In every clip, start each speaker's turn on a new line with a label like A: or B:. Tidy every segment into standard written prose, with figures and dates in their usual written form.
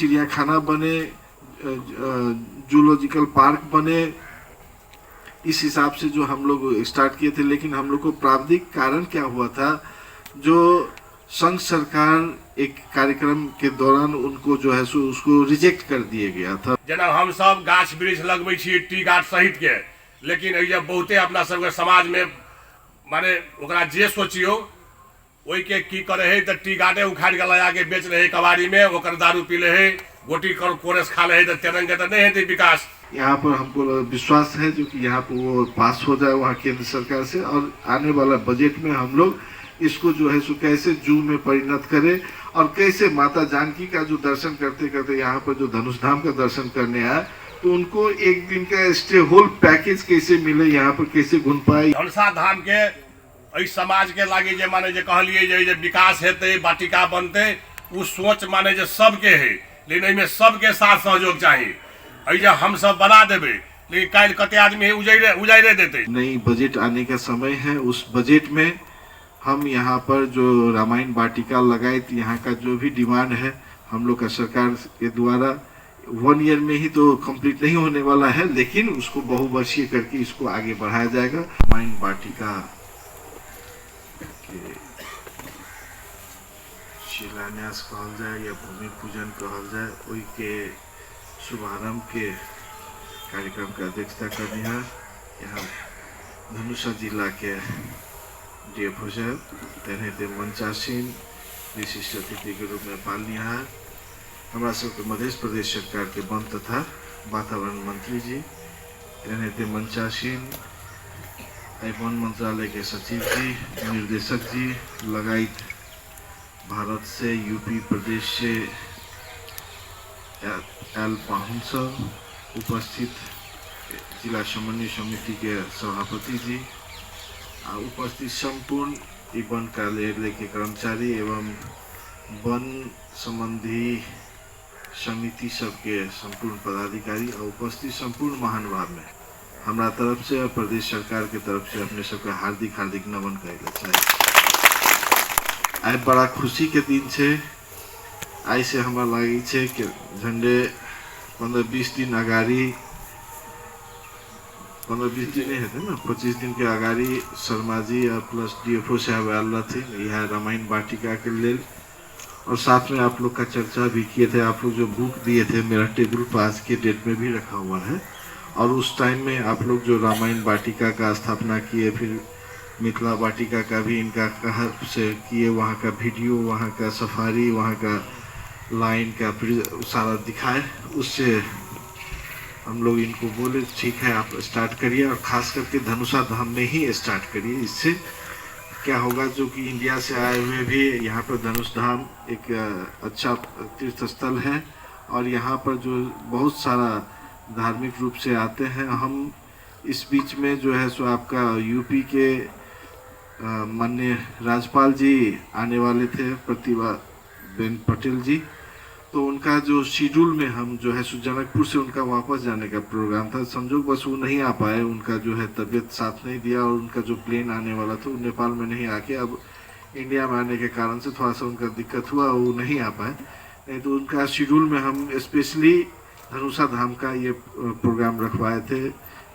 A: चिड़ियाखाना बने, zoological park बने, इस हिसाब से जो हम लोग स्टार्ट किए थे। लेकिन हम लोग को प्राविधिक कारण क्या हुआ था, जो संघ सरकार एक कार्यक्रम के दौरान उनको जो है सो उसको रिजेक्ट कर दिया गया था।
B: जना हम सब गाछ वृक्ष लगबै छी टी गार्ड सहित के, लेकिन ये बहुते अपना सब के समाज में माने ओकरा जे सोचियो ओई के की करे है त टी गार्डे उखाड़ के लगा के बेच रहे कबाड़ी में, ओकर दारू पी ले है, गोटी कोरस खा ले है, त तेरंगे त नहीं है विकास।
A: यहाँ पर हमको विश्वास है जो कि यहाँ पर वो पास हो जाए वहाँ केंद्र सरकार से, और आने वाला बजट में हम लोग इसको जो है सो कैसे जू में परिणत करें, और कैसे माता जानकी का जो दर्शन करते करते यहाँ पर जो धनुष धाम का दर्शन करने आए तो उनको एक दिन का स्टे होल पैकेज कैसे मिले, यहाँ पर कैसे घूम पाए।
B: धनुषा धाम के इस समाज के लागे जे माने जे कहलिए जे विकास हेते, वाटिका बनते, उ सोच माने जे सबके है, लेकिन इनमें सबके साथ सहयोग चाहिए। जे हम सब बना देवे लेकिन कल कते आदमी है उजाइरे देते।
A: नई बजट आने का समय है, उस बजट में हम यहाँ पर जो रामायण वाटिका लगाए, यहाँ का जो भी डिमांड है हम लोग का सरकार के द्वारा 1 ईयर में ही तो कंप्लीट नहीं होने वाला है, लेकिन उसको बहुवर्षीय करके इसको आगे बढ़ाया जाएगा। रामायण वाटिका के शिलान्यास कहल जाए या भूमि पूजन कहल जाए, वही के शुभारंभ के कार्यक्रम का अध्यक्षता करनी है यहाँ धनुषा जिला के डीएफओ साहब, तेनते मंचासीन विशिष्ट अतिथि के रूप में पालनिहार हमारा सबके मध्य प्रदेश सरकार के वन तथा वातावरण मंत्री जी, तेनते मंचासीन वन मंत्रालय के सचिव जी, निर्देशक जी लगायत भारत से, यूपी प्रदेश से एल पाहुन सब उपस्थित, जिला समन्वय समिति के सभापति जी, उपस्थित संपूर्ण वन कार्यालय के कर्मचारी एवं वन संबंधी समिति सबके संपूर्ण पदाधिकारी और उपस्थित संपूर्ण महानुभाव में हमारा तरफ से और प्रदेश सरकार के तरफ से अपने सबका हार्दिक हार्दिक नमन करेला चाहिए। आज बड़ा खुशी के दिन से, आई से हमारा लगी है कि झंडे 15-20 दिन अगाड़ी, 15-20 दिन है ना, 25 दिन के अगाड़ी शर्मा जी और प्लस डीएफओ साहब आल थे यहाँ रामायण वाटिका के लिए, और साथ में आप लोग का चर्चा भी किए थे। आप लोग जो बुक दिए थे मेरा टेबल पर आज के डेट में भी रखा हुआ है, और उस टाइम में आप लोग जो रामायण वाटिका का स्थापना किए, फिर मिथिला वाटिका का भी इनका कहर से किए, वहाँ का वीडियो, वहाँ का सफारी, वहाँ का लाइन का सारा दिखाए, उससे हम लोग इनको बोले ठीक है आप स्टार्ट करिए, और ख़ास करके धनुषा धाम में ही स्टार्ट करिए। इससे क्या होगा, जो कि इंडिया से आए हुए भी यहाँ पर धनुष धाम एक अच्छा तीर्थ स्थल है, और यहाँ पर जो बहुत सारा धार्मिक रूप से आते हैं। हम इस बीच में जो है सो आपका यूपी के माननीय राज्यपाल जी आने वाले थे, प्रतिभा बेन पटेल जी, तो उनका जो शेड्यूल में हम जो है जनकपुर से उनका वापस जाने का प्रोग्राम था, संजोग बस वो नहीं आ पाए, उनका जो है तबीयत साथ नहीं दिया, और उनका जो प्लेन आने वाला था वो नेपाल में नहीं आके अब इंडिया में आने के कारण से थोड़ा सा उनका दिक्कत हुआ, वो नहीं आ पाए। नहीं तो उनका शेड्यूल में हम स्पेशली धनुषा धाम का ये प्रोग्राम रखवाए थे।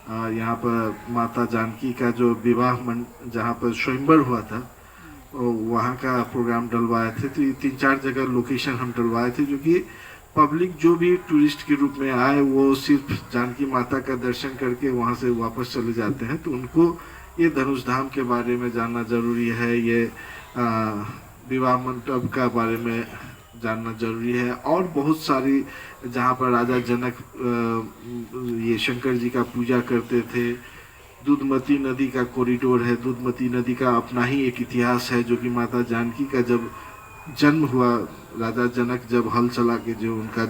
A: यहाँ पर माता जानकी का जो विवाह जहाँ पर स्वयंवर हुआ था वहाँ का प्रोग्राम डलवाए थे। तो ये 3-4 जगह लोकेशन हम डलवाए थे, जो कि पब्लिक जो भी टूरिस्ट के रूप में आए वो सिर्फ जानकी माता का दर्शन करके वहाँ से वापस चले जाते हैं, तो उनको ये धनुष धाम के बारे में जानना जरूरी है, ये विवाह मंडप का बारे में जानना जरूरी है, और बहुत सारी जहाँ पर राजा जनक ये शंकर जी का पूजा करते थे। दूधमती नदी का कॉरिडोर है, दूधमती नदी का अपना ही एक इतिहास है, जो कि माता जानकी का जब जन्म हुआ, राजा जनक जब हल चला के जो उनका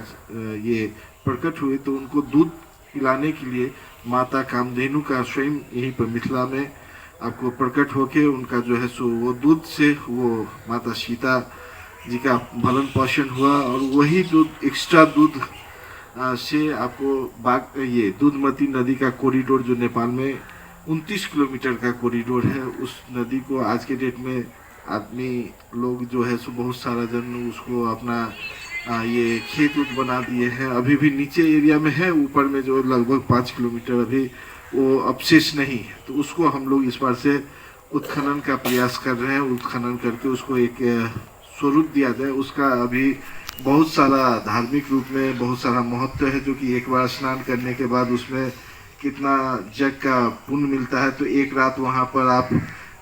A: ये प्रकट हुए, तो उनको दूध पिलाने के लिए माता कामधेनु का स्वयं यहीं पर मिथिला में आपको प्रकट होके उनका जो है सो वो दूध से वो माता सीता जी का भरण पोषण हुआ, और वही दूध एक्स्ट्रा दूध से आपको ये दूधमती नदी का कॉरिडोर जो नेपाल में 29 किलोमीटर का कॉरिडोर है, उस नदी को आज के डेट में आदमी लोग जो है सो बहुत सारा जन उसको अपना ये खेत उत बना दिए हैं। अभी भी नीचे एरिया में है, ऊपर में जो लगभग 5 किलोमीटर अभी वो अवशेष नहीं है। तो उसको हम लोग इस बार से उत्खनन का प्रयास कर रहे हैं। उत्खनन करके उसको एक स्वरूप दिया जाए। उसका अभी बहुत सारा धार्मिक रूप में बहुत सारा महत्व है, जो कि एक बार स्नान करने के बाद उसमें कितना जग का पुण्य मिलता है। तो एक रात वहाँ पर आप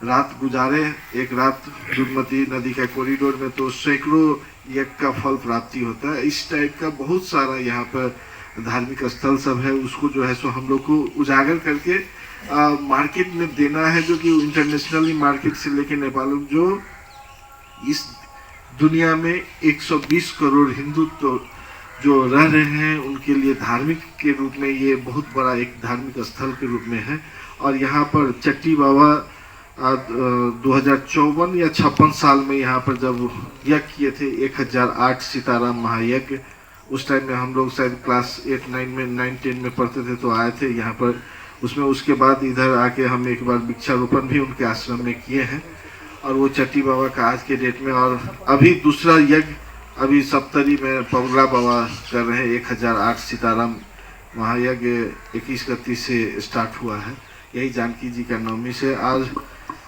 A: रात गुजारे, एक रात दुर्मती नदी का कॉरिडोर में, तो सैकड़ों यज्ञ का फल प्राप्ति होता है। इस टाइप का बहुत सारा यहाँ पर धार्मिक स्थल सब है। उसको जो है सो हम लोग को उजागर करके मार्केट में देना है, जो कि इंटरनेशनली मार्केट से लेके नेपाल जो इस दुनिया में 120 करोड़ हिंदू तो जो रह रहे हैं उनके लिए धार्मिक के रूप में ये बहुत बड़ा एक धार्मिक स्थल के रूप में है। और यहाँ पर चट्टी बाबा 2054 या 56 साल में यहाँ पर जब यज्ञ किए थे 1008 सीताराम महायज्ञ, उस टाइम में हम लोग शायद क्लास 8 9 में 9 10 में पढ़ते थे, तो आए थे यहाँ पर उसमें। उसके बाद इधर आके हम एक बार वृक्षारोपण भी उनके आश्रम में किए हैं। और वो चट्टी बाबा का आज के डेट में, और अभी दूसरा यज्ञ अभी सप्तरी में पगला बाबा कर रहे हैं। 1008 सीताराम महायज्ञ 21 गति से स्टार्ट हुआ है, यही जानकी जी का नवमी से।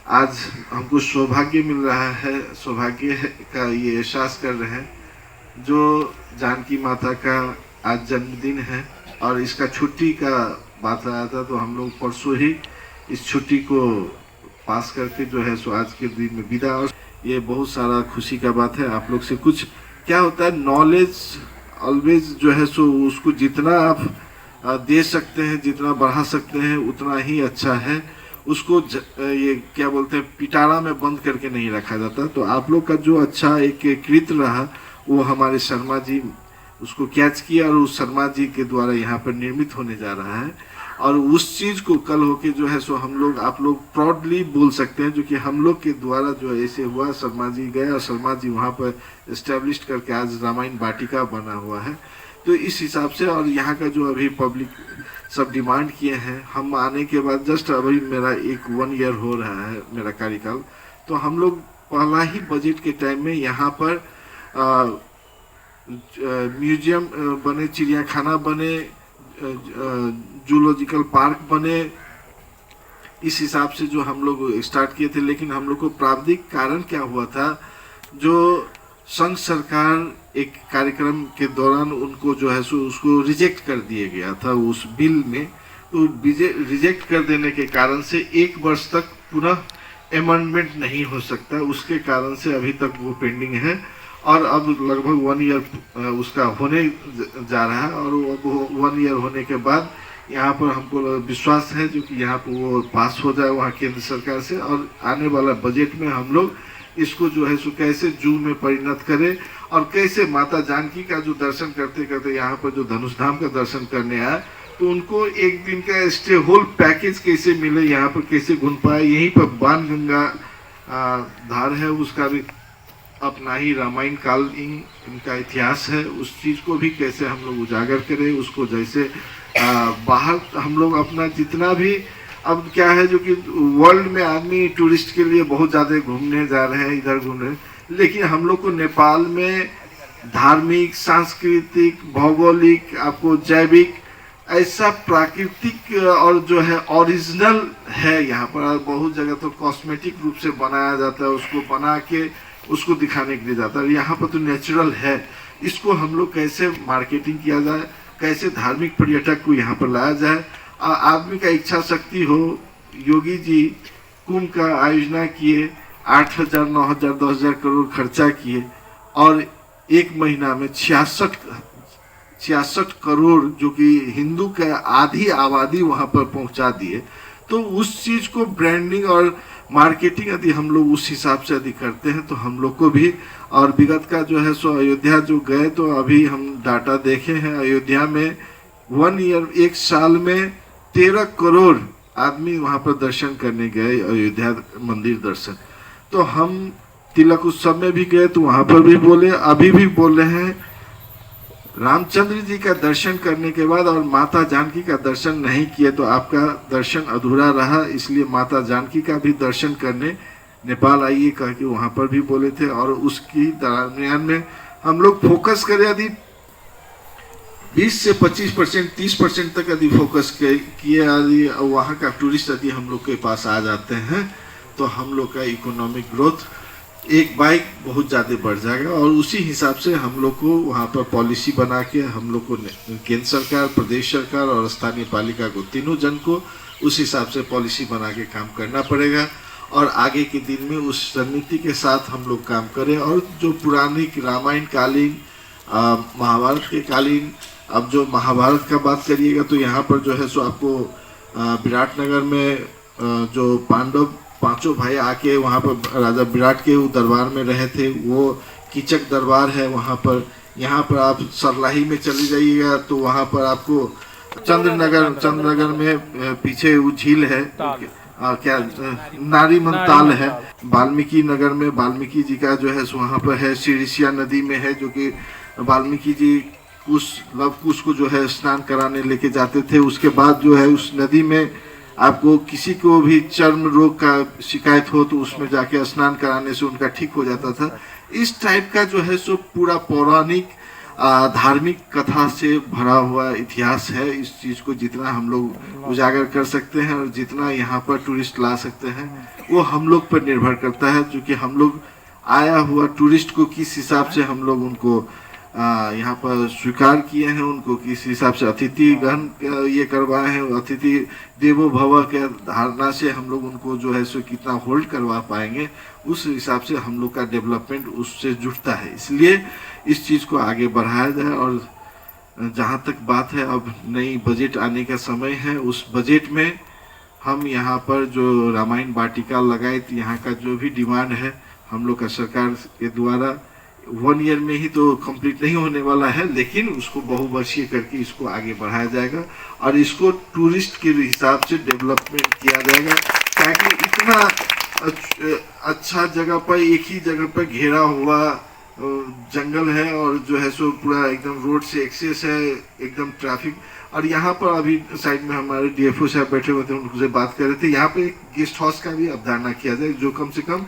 A: आज हमको सौभाग्य मिल रहा है, सौभाग्य का ये एहसास कर रहे हैं जो जानकी माता का आज जन्मदिन है। और इसका छुट्टी का बात आया था, तो हम लोग परसों ही इस छुट्टी को पास करके जो है सो आज के दिन में विदा। और ये बहुत सारा खुशी का बात है। आप लोग से कुछ क्या होता है, नॉलेज ऑलवेज जो है सो उसको जितना आप दे सकते हैं, जितना बढ़ा सकते हैं, उतना ही अच्छा है। उसको ये क्या बोलते हैं, पिटारा में बंद करके नहीं रखा जाता। तो आप लोग का जो अच्छा एक कृत रहा, वो हमारे शर्मा जी उसको कैच किया और उस शर्मा जी के द्वारा यहाँ पर निर्मित होने जा रहा है। और उस चीज़ को कल होके जो है सो हम लोग आप लोग प्राउडली बोल सकते हैं, जो कि हम लोग के द्वारा जो ऐसे हुआ। शर्मा जी गए और शर्मा जी वहाँ पर इस्टेब्लिश करके आज रामायण वाटिका बना हुआ है। तो इस हिसाब से, और यहाँ का जो अभी पब्लिक सब डिमांड किए हैं, हम आने के बाद जस्ट अभी मेरा 1 ईयर हो रहा है मेरा कार्यकाल, तो हम लोग पहला ही बजट के टाइम में यहाँ पर म्यूजियम बने, चिड़ियाखाना बने, जूलॉजिकल पार्क बने, इस हिसाब से जो हम लोग स्टार्ट किए थे। लेकिन हम लोग को प्राविधिक कारण क्या हुआ था, जो संघ सरकार एक कार्यक्रम के दौरान उनको जो है सो उसको रिजेक्ट कर दिया गया था उस बिल में। तो रिजेक्ट कर देने के कारण से 1 वर्ष तक पुनः अमेंडमेंट नहीं हो सकता, उसके कारण से अभी तक वो पेंडिंग है। और अब लगभग 1 ईयर उसका होने जा रहा है। और अब 1 ईयर होने के बाद यहाँ पर हमको विश्वास है जो कि यहाँ पर वो पास हो जाए वहाँ केंद्र सरकार से। और आने वाला बजट में हम लोग इसको जो है सो कैसे जू में परिणत करें, और कैसे माता जानकी का जो दर्शन करते करते यहाँ पर जो धनुष धाम का दर्शन करने आए, तो उनको एक दिन का स्टे होल पैकेज कैसे मिले, यहाँ पर कैसे घूम पाए। यहीं पर बाण गंगा धार है, उसका भी अपना ही रामायण कालीन इनका इतिहास है, उस चीज़ को भी कैसे हम लोग उजागर करें। उसको जैसे बाहर हम लोग अपना जितना भी, अब क्या है जो कि वर्ल्ड में आदमी टूरिस्ट के लिए बहुत ज़्यादा घूमने जा रहे हैं, इधर घूम रहे हैं, लेकिन हम लोग को नेपाल में धार्मिक, सांस्कृतिक, भौगोलिक, आपको जैविक, ऐसा प्राकृतिक और जो है ओरिजिनल है। यहाँ पर बहुत जगह तो कॉस्मेटिक रूप से बनाया जाता है, उसको बना के उसको दिखाने के लिए जाता है। यहाँ पर तो नेचुरल है। इसको हम लोग कैसे मार्केटिंग किया जाए, कैसे धार्मिक पर्यटक को यहाँ पर लाया जाए। आदमी का इच्छा शक्ति हो। योगी जी कुंभ का आयोजना किए, 8,000 9,000 10,000 करोड़ खर्चा किए, और 1 महीना में 66 करोड़ जो कि हिंदू का आधी आबादी वहाँ पर पहुँचा दिए। तो उस चीज़ को ब्रांडिंग और मार्केटिंग यदि हम लोग उस हिसाब से यदि करते हैं, तो हम लोग को भी। और विगत का जो है सो अयोध्या जो गए, तो अभी हम डाटा देखे हैं, अयोध्या में 1 ईयर 1 साल में 13 करोड़ आदमी वहाँ पर दर्शन करने गए, अयोध्या मंदिर दर्शन। तो हम तिलक उत्सव में भी गए, तो वहाँ पर भी बोले, अभी भी बोल रहे हैं, रामचंद्र जी का दर्शन करने के बाद और माता जानकी का दर्शन नहीं किए तो आपका दर्शन अधूरा रहा। इसलिए माता जानकी का भी दर्शन करने नेपाल आइए कह के वहाँ पर भी बोले थे। और उसकी दरमियान में हम लोग फोकस करें, यदि 20 से 25%, 30% तक यदि फोकस किए, यदि वहाँ का टूरिस्ट यदि हम लोग के पास आ जाते हैं तो हम लोग का इकोनॉमिक ग्रोथ एक बाइक बहुत ज़्यादा बढ़ जाएगा। और उसी हिसाब से हम लोग को वहाँ पर पॉलिसी बना के हम लोग को केंद्र सरकार, प्रदेश सरकार और स्थानीय पालिका को, तीनों जन को उस हिसाब से पॉलिसी बना के काम करना पड़ेगा। और आगे के दिन में उस रणनीति के साथ हम लोग काम करें। और जो पुरानी रामायण कालीन, महाभारत के कालीन, अब जो महाभारत का बात करिएगा तो यहाँ पर जो है सो आपको विराटनगर में जो पांडव पांचों भाई आके वहाँ पर राजा विराट के दरबार में रहे थे, वो कीचक दरबार है वहाँ पर। यहाँ पर आप सरलाही में चले जाइएगा तो वहाँ पर आपको चंद्रनगर में पीछे वो झील है, क्या नारीमन ताल है। वाल्मीकि नगर में वाल्मीकि जी का जो है वहाँ पर है, सिरिसिया नदी में है, जो कि वाल्मीकि जी लव कुश को जो है स्नान कराने लेके जाते थे। उसके बाद जो है उस नदी में आपको किसी को भी चर्म रोग का शिकायत हो तो उसमें जाके स्नान कराने से उनका ठीक हो जाता था। इस टाइप का जो है सो पूरा पौराणिक धार्मिक कथा से भरा हुआ इतिहास है। इस चीज़ को जितना हम लोग उजागर कर सकते हैं और जितना यहाँ पर टूरिस्ट ला सकते हैं वो हम लोग पर निर्भर करता है, क्योंकि हम लोग आया हुआ टूरिस्ट को किस हिसाब से हम लोग उनको यहाँ पर स्वीकार किए हैं, उनको किस हिसाब से अतिथि ग्रहण ये करवाए हैं, अतिथि देवो भव के धारणा से हम लोग उनको जो है सो कितना होल्ड करवा पाएंगे, उस हिसाब से हम लोग का डेवलपमेंट उससे जुड़ता है। इसलिए इस चीज़ को आगे बढ़ाया जाए। और जहाँ तक बात है, अब नई बजट आने का समय है, उस बजट में हम यहाँ पर जो रामायण वाटिका लगाए, तो यहाँ का जो भी डिमांड है हम लोग का सरकार के द्वारा 1 ईयर में ही तो कंप्लीट नहीं होने वाला है, लेकिन उसको बहुवर्षीय करके इसको आगे बढ़ाया जाएगा और इसको टूरिस्ट के हिसाब से डेवलपमेंट किया जाएगा। ताकि इतना अच्छा जगह पर, एक ही जगह पर घेरा हुआ जंगल है और जो है सो पूरा एकदम रोड से एक्सेस है, एकदम ट्रैफिक। और यहाँ पर अभी साइड में हमारे डीएफओ साहब बैठे हुए थे, उनसे बात कर रहे थे, यहाँ पे एक गेस्ट हाउस का भी अवधारणा किया जाए, जो कम से कम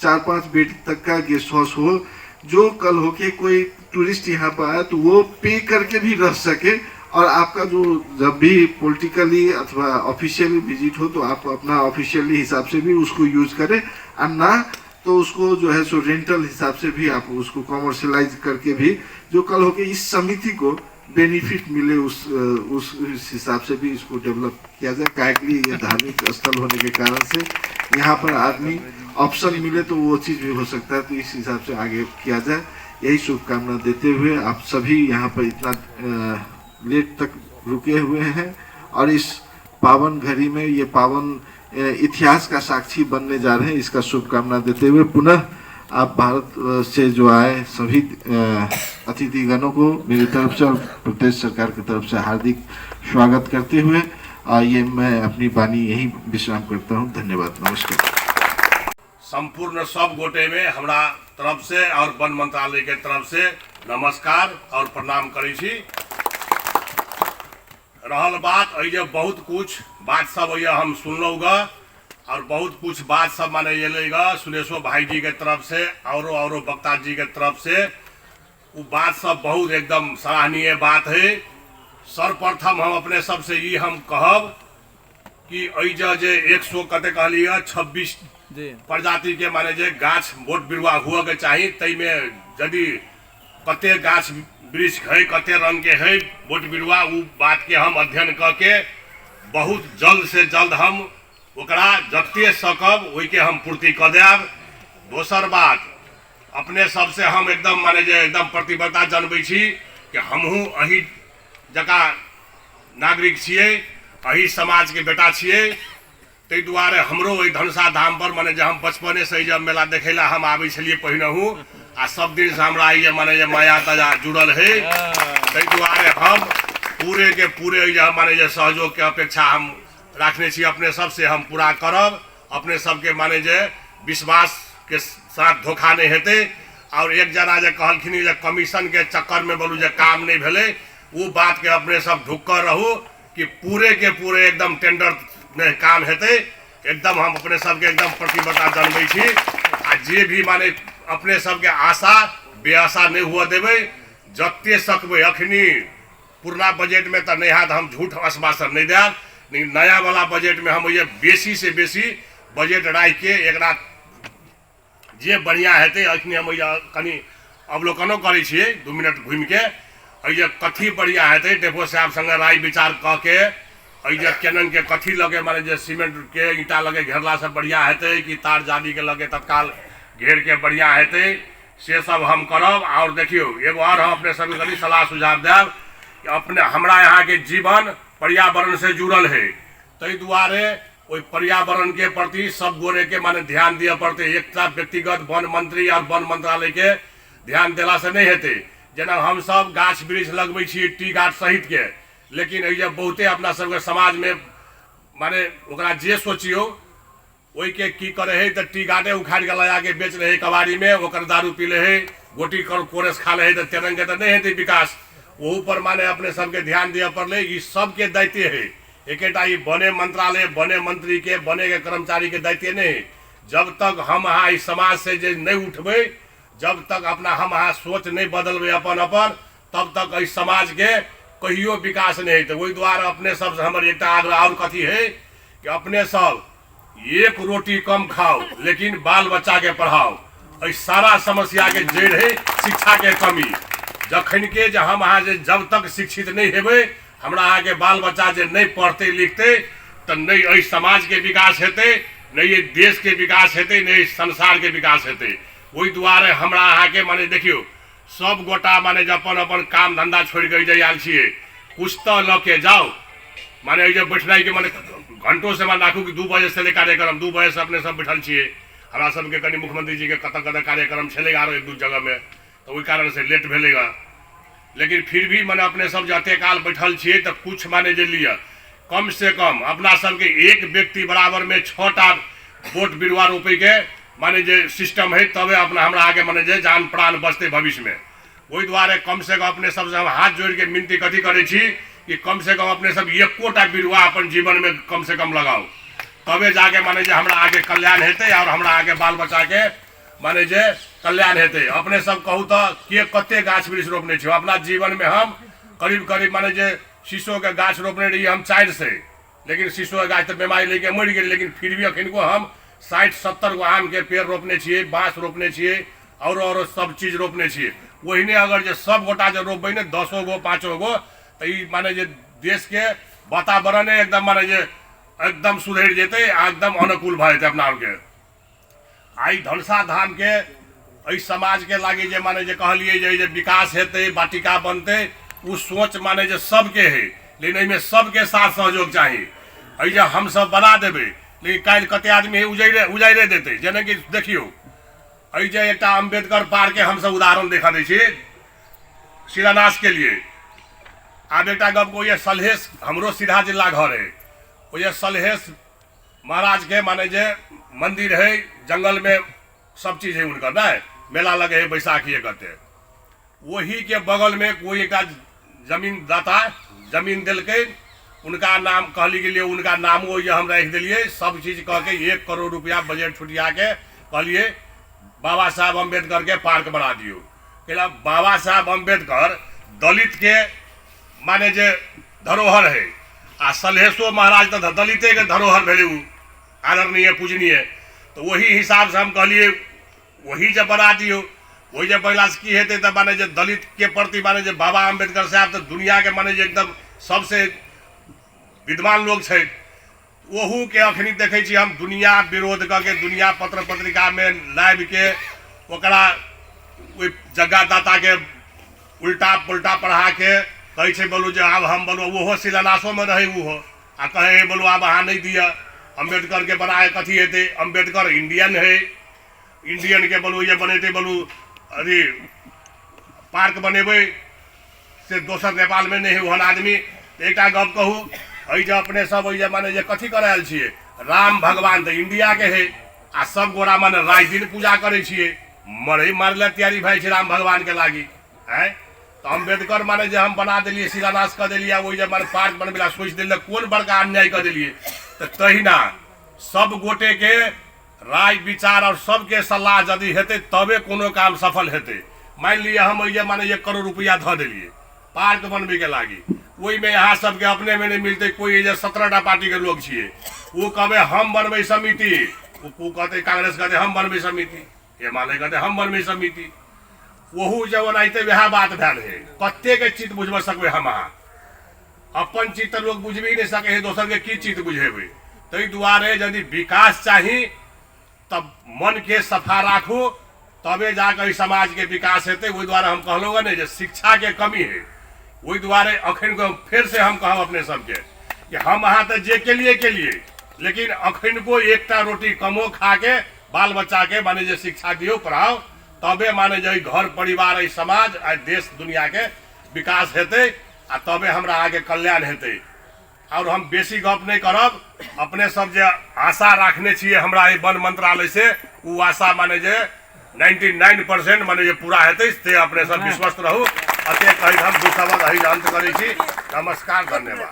A: 4-5 बेड तक का गेस्ट हाउस हो, जो कल होके कोई टूरिस्ट यहाँ पर आया तो वो पे करके भी रह सके। और आपका जो जब भी पॉलिटिकली अथवा ऑफिशियली विजिट हो तो आप अपना ऑफिशियली हिसाब से भी उसको यूज करें, और ना तो उसको जो है सो रेंटल हिसाब से भी आप उसको कॉमर्शियलाइज करके भी, जो कल होके इस समिति को बेनिफिट मिले, उस हिसाब से भी इसको डेवलप किया जाए। कायकली ये धार्मिक स्थल होने के कारण से यहाँ पर आदमी ऑप्शन मिले तो वो चीज़ भी हो सकता है, तो इस हिसाब से आगे किया जाए। यही शुभकामना देते हुए आप सभी यहाँ पर इतना लेट तक रुके हुए हैं और इस पावन घड़ी में, ये पावन इतिहास का साक्षी बनने जा रहे हैं, इसका शुभकामना देते हुए पुनः आप भारत से जो आए सभी अतिथिगणों को मेरी तरफ से और प्रदेश सरकार की तरफ से हार्दिक स्वागत करते हुए ये मैं अपनी वाणी यही विश्राम करता हूँ। धन्यवाद, नमस्कार।
B: संपूर्ण सब गोटे में हमरा तरफ से और वन मंत्रालय के तरफ से नमस्कार और प्रणाम करै छी। रहल बात अइजे बहुत कुछ बात सब अइजे हम सुनलौ ग और बहुत कुछ बात सब माने एलै ग सुरेशो भाई जी के तरफ से औरो वक्ता जी के तरफ से, वो बात सब बहुत एकदम सराहनीय बात है। सर्वप्रथम हम अपने सबसे ये हम कहब कि अइजे जे 100 कते कहलिए 26 प्रजाति के माने जे गाछ बोट बिरुआ हुआ के चाहिए, तई में यदि कते गाछ वृक्ष है, कते रंग के है बोट बिरुआ, उ बात के हम अध्ययन करके बहुत जल्द से जल्द हम ओकरा जते सकब ओई के हम पूर्ति कर देब। दोसर बात अपने सबसे हम एकदम माने जे एकदम प्रतिबद्धता जनबै छी कि हमहूँ अही जका नागरिक छियै, अही समाज के बेटा छियै, तै दुआरे हमरो ओहि धनुषा धाम पर माने जे हम बचपने से जब मेला देखे ला हम आबै छलियै पहिनहु आ सब दिन से हमरा ये माने जे माया तजा जुड़ल है, तै दुआरे हम पूरे के पूरे माने जे सहयोग के अपेक्षा हम रखने छी अपने सब से हम पूरा करब। अपने सबके माने जे विश्वास के साथ धोखा नहीं हेते। और एक जना जे कहलखिन जे कमीशन के चक्कर में बोलू जे काम नहीं भेले, वो बात के अपने सब ढुक्कर रहू कि पूरे के पूरे एकदम टेंडर में काम हेते। एकदम हम अपने सबके एकदम प्रतिबद्धता जनबै छी आ जे भी माने अपने सबके आशा बेआशा नहीं हुआ देवे। जत्ते सकबे अखनी पुरना बजट में तो नहीं हाथ हम झूठ आश्वासन नहीं देब, लेकिन नया वाला बजट में हम ये बेसी से बेसी बजट राख के एकरा जे बढ़िया हेतै अखनी हम कनी अवलोकनो करै छियै 2 मिनट घूम के ये कथी बढ़िया हेतै डेपो साहब संगे राय विचार क के ये केनन के कथी लगे माने जे सीमेंट के ईटा लगे घेरला से बढ़िया हेतै कि तार जाली के लगे तत्काल घेर के बढ़िया हेतै से सब हम करब। और देखियो एगो और हम अपने सभी कनी सलाह सुझाव देब कि अपने हमरा यहाँ के जीवन पर्यावरण से जुड़ल है, तई दुआरे ओई पर्यावरण के प्रति सब गोरे के माने ध्यान दिए पड़ते। एक व्यक्तिगत वन मंत्री और वन मंत्रालय के ध्यान देला से नहीं हेतै। जना हम सब गाछ वृक्ष लगबै छी टी गार्ड सहित के, लेकिन ये बहुते अपना सबके समाज में माने ओकरा जे सोचियो ओई के की करे है तो टी गार्डे उखाड़ के लगा के बेच रहे कबाड़ी में, ओकर दारू पी ले है, गोटी कर कोरस खा ले है, तो तेरंग के तो नहीं हेतै विकास। वहू पर माने अपने सबके ध्यान दिए पड़ले। ई सबके दायित्व है, एकेटा ई बने मंत्रालय बने मंत्री के बने के कर्मचारी के दायित्व नहीं। जब तक हम अहाँ इस समाज से जे नहीं उठबै, जब तक अपना हम अहाँ सोच नहीं बदलबै अपन अपन, तब तक इस समाज के कहियो विकास नहीं हेतै। वही द्वारा अपने सब हमर एक आग्रह और कथी है कि अपने सब एक रोटी कम खाओ लेकिन बाल बच्चा के पढ़ाओ। इस सारा समस्या के जड़ है शिक्षा के कमी। जखन के हम अहाँ जब तक शिक्षित नहीं हेबै, हमरा अहाँ के बाल बच्चा जे नहीं पढ़ते लिखते तो नहीं समाज के विकास हेतै, नहीं ये देश के विकास हेतै, नहीं संसार के विकास हेतै। वही दुआरे हमरा अहाँ के माने देखियो सब गोटा माने अपन अपन काम धंधा छोड़ के आयल छियै, कुछ तो ल के जाओ। माने जे बैठनाइ के माने घंटों से मान राखू कि 2 बजे से कार्यक्रम 2 बजे से अपने सब बैठल छियै। हमरा सबके कनी मुख्यमंत्री जी के कत कार्यक्रम छेलेगा आरो 1-2 जगह में, तो ओहि कारण से लेट भेलेगा। लेकिन फिर भी माने अपने सब जते काल बैठल छियै तो कुछ माने जे लिया कम से कम अपना सबके एक व्यक्ति बराबर में 6टा वोट बिरुआ रोपे के माने जे सिस्टम है, तबे अपना हमरा आगे माने जे जान प्राण बचते भविष्य में। वही द्वारे कम से कम अपने सबसे हम हाथ जोड़ के विनती कथी करे छी कि कम से कम अपने सब एकोटा बिरुआ अपन जीवन में कम से कम लगाओ, तबे जाके माने जे हमरा आगे कल्याण हेतै और हमरा आगे बाल बच्चा के माने जे कल्याण हेतै। अपने सब कहू तो के कते गाछ वृक्ष रोपने छी अपना जीवन में। हम करीब करीब माने जे शीशो के गाछ रोपने रही हम 4 से, लेकिन शीशो के गाछ तो बीमारी लेके मर गए, लेकिन फिर भी अखन को हम 60-70 गो आम के पेड़ रोपने छियै, बाँस रोपने छियै और सब चीज रोपने छियै। वही ने अगर जे सब गोटा जो रोपबै ने 10 गो 5 गो, तो ई माने जे देश के वातावरण एकदम माने जे एकदम सुधर जेतै, एकदम अनुकूल भ जेतै अपना के। आई धनसा धाम के एहि समाज के लागी जे माने जे कहलिए जे विकास हेतै वाटिका बनतै, उ सोच माने जे सबके है, लेकिन एहिमे सबके साथ सहयोग चाही। एहि जे हम सब बना देबै, लेकिन काल्हि कते आदमी उजाइरे देतै। जेना कि देखियो एहि जे एकटा अम्बेडकर पार्क के हम सब उदाहरण देखा दै छी शिलान्यास के लिए। आब एकटा गप को ये सलहेश हमरो सीधा जिला घर है, वो ये सलहेश महाराज के माने जे मंदिर है, जंगल में सब चीज है उनका ना, मेला लगे है बैसाखी करते। वही के बगल में कोई एक जमीन दाता जमीन दिलके, उनका नाम कहली के लिए उनका नाम वो ये हम रख दिलिए। सब चीज कह के 1 करोड़ रुपया बजट छुटिया के कहलिए बाबा साहब अम्बेडकर के पार्क बना दियो। कहला बाबा साहब अम्बेडकर दलित के माने जे धरोहर है, आ सलहेशो महाराज तो दलिते के धरोहर भेले, आदरणीय पूजनीय। तो वही हिसाब से हम कहलिए वही जब बना दियो। वही जब पहला से की हेतै तो माने जे दलित के प्रति माने जे बाबा अम्बेडकर साहब तो दुनिया के माने जे एकदम सबसे विद्वान लोग छै। वहू के अखनी देखे छी हम दुनिया विरोध करके दुनिया पत्र पत्रिका में लाइव के ओकरा जगह दाता के उल्टा पुल्टा पढ़ा के कहे छै बोलू जे आब हम बोलो वो शिलान्यासों में रहे वो आ कहे बोलो आब अहाँ नहीं दिया अम्बेडकर के बनाए कथी हेतै। अम्बेडकर इंडियन है, इंडियन के बोलू ये बनेते बोलू अरे पार्क बनेबै से दोसर नेपाल में नहीं ओहन आदमी। एक गप कहू जे अपने सब माने जे कथी करायल छियै, राम भगवान तो इंडिया के है आ सब गोरा माने रात दिन पूजा करे छियै, मरे मारले तैयारी भाई छै राम भगवान के लागी है। तो अम्बेडकर माने जे हम बना दिलिए शिलान्यास कर दिलिए, वही जे माने पार्क बनबेला सोच दिलिए, कौन बड़का अन्याय कर दिलिए। तो तहिना सब गोटे के राय विचार और सबके सलाह यदि हेतै तबे कोनो काम सफल हेतै। मान लिया हम ये माने 1 करोड़ रुपया धो दिलिए पार्क बनबे के लागी, वही में यहाँ सबके अपने में नहीं मिलते, कोई 17टा पार्टी के लोग छिए, वो कहे हम बनबे समिति, वो कहते कांग्रेस कहते हम बनबे समिति, ये माले कहते हम बनबे समिति, वहू जब आते वह बात भेल है। कत्ते के चित्त बुझब सकबे हम अहाँ, अपन चित्त लोग बुझबे ही नहीं सके है, दोसर के की चित्त बुझेबे। ताहि दुआरे यदि विकास चाही तब मन के सफा राखू, तबे जाकर समाज के विकास हेतै। वही द्वारा हम कहलो नहीं जे शिक्षा के कमी है, वही द्वारे अखन को फिर से हम कहब अपने सबके कि हम अहाँ तो जे के लिए, लेकिन अखन को एकटा रोटी कमो खा के बाल बच्चा के माने जे शिक्षा दियो पढ़ाओ, तबे माने जे घर परिवार समाज आ देश दुनिया के विकास हेतै, आ तबे हमरा आगे कल्याण हेतै। और हम बेसी गप नहीं करब, अपने सब जे आशा राखने छिए हमरा वन मंत्रालय से, वो आशा माने जे 99% माने जे पूरा हेतै, से अपने सब विश्वस्त रहू। अते कहि हम दू शब्द अहि अंत करै छी। नमस्कार, धन्यवाद।